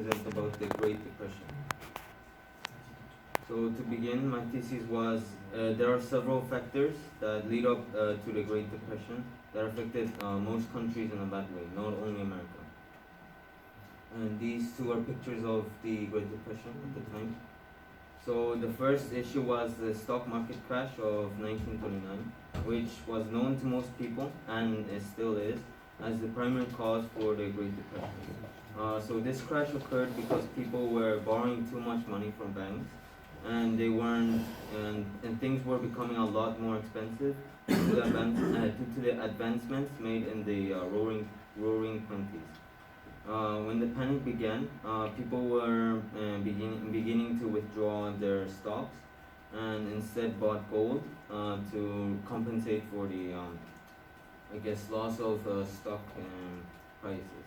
present about the Great Depression. So to begin, my thesis was there are several factors that lead up to the Great Depression that affected most countries in a bad way, not only America. And these two are pictures of the Great Depression at the time. So the first issue was the stock market crash of 1929, which was known to most people, and it still is, as the primary cause for the Great Depression. So this crash occurred because people were borrowing too much money from banks, and they weren't, and things were becoming a lot more expensive due to the advancements made in the roaring 20s. When the panic began, people were beginning to withdraw their stocks and instead bought gold to compensate for the, loss of stock prices.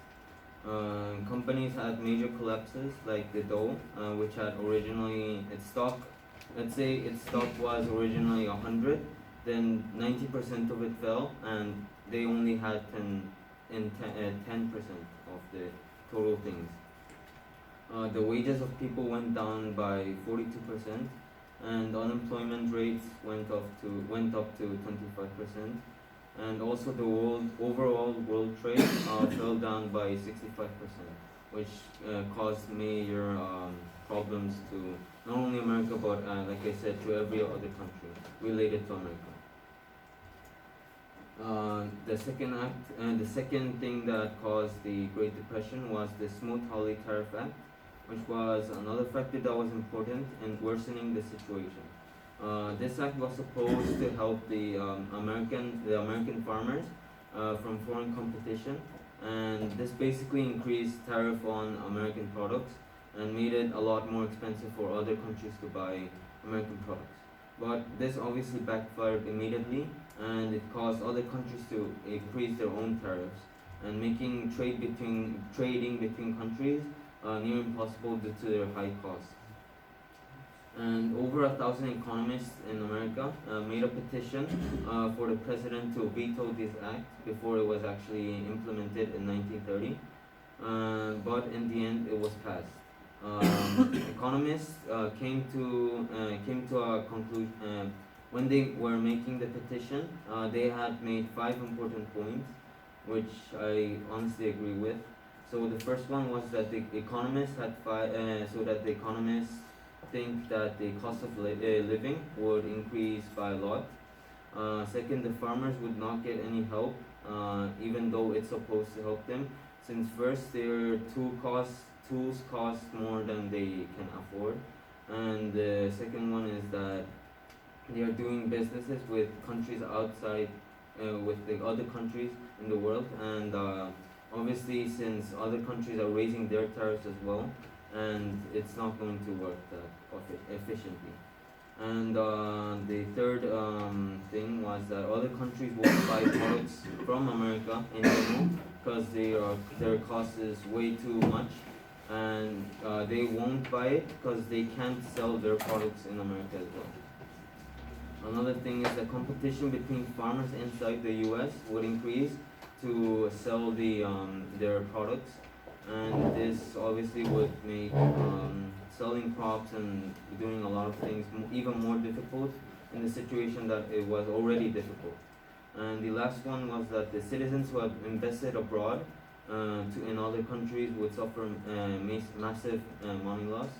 Companies had major collapses like the Dow, which had originally let's say its stock was originally 100, then 90% of it fell, and they only had 10% of the total things. The wages of people went down by 42%, and unemployment rates went up to 25%, and also the overall world trade fell down by 65%, which caused major problems to not only America but, like I said, to every other country related to America. The second thing that caused the Great Depression was the Smoot-Hawley Tariff Act, which was another factor that was important in worsening the situation. This act was supposed to help the American farmers from foreign competition, and this basically increased tariff on American products and made it a lot more expensive for other countries to buy American products. But this obviously backfired immediately, and it caused other countries to increase their own tariffs and making trading between countries near impossible due to their high costs. And over 1,000 economists in America made a petition for the president to veto this act before it was actually implemented in 1930. But in the end, it was passed. Economists came to a conclusion when they were making the petition. They had made 5 important points, which I honestly agree with. So the first one was that the economists think that the cost of living would increase by a lot. Second, the farmers would not get any help, even though it's supposed to help them, since first their tools cost more than they can afford. And the second one is that they are doing businesses with countries outside, with the other countries in the world, and obviously since other countries are raising their tariffs as well, and it's not going to work that efficiently. And the third thing was that other countries won't buy products from America in general because their cost is way too much, and they won't buy it because they can't sell their products in America as well. Another thing is that competition between farmers inside the U.S. would increase to sell their products, and this obviously would make selling crops and doing a lot of things even more difficult in the situation that it was already difficult. And the last one was that the citizens who have invested abroad in other countries would suffer massive money loss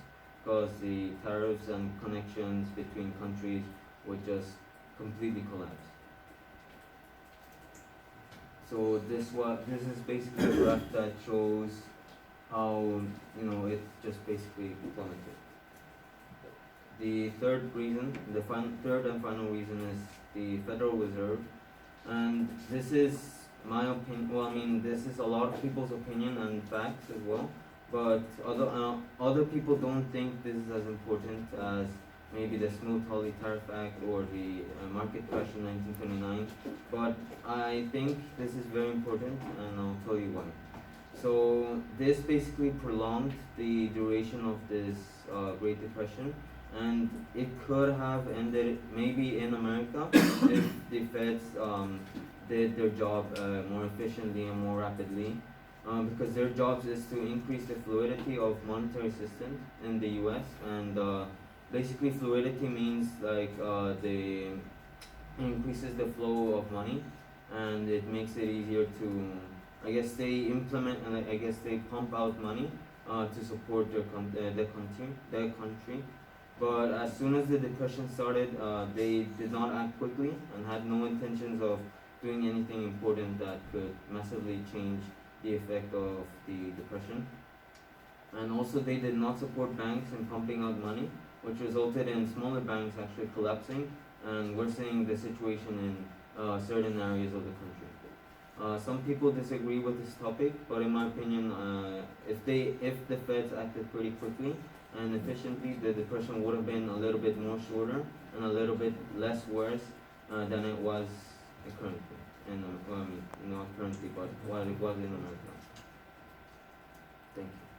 because the tariffs and connections between countries would just completely collapse. So this is basically a graph that shows how it just basically plummeted. The third and final reason is the Federal Reserve, and this is my opinion. Well, I mean, this is a lot of people's opinion and facts as well, but other people don't think this is as important as maybe the Smoot-Hawley Tariff Act or the market crash in 1929. But I think this is very important, and I'll tell you why. So this basically prolonged the duration of this Great Depression, and it could have ended maybe in America if the Feds did their job more efficiently and more rapidly. because their jobs is to increase the fluidity of monetary system in the U.S. and basically fluidity means like they increases the flow of money and it makes it easier to I guess they implement and I guess they pump out money to support their country. But as soon as the depression started, they did not act quickly and had no intentions of doing anything important that could massively change the effect of the depression. And also, they did not support banks in pumping out money, which resulted in smaller banks actually collapsing and worsening the situation in certain areas of the country. Some people disagree with this topic, but in my opinion, if the Feds acted pretty quickly and efficiently, the depression would have been a little bit more shorter and a little bit less worse than it was currently. Not currently, but what it was in America. Thank you.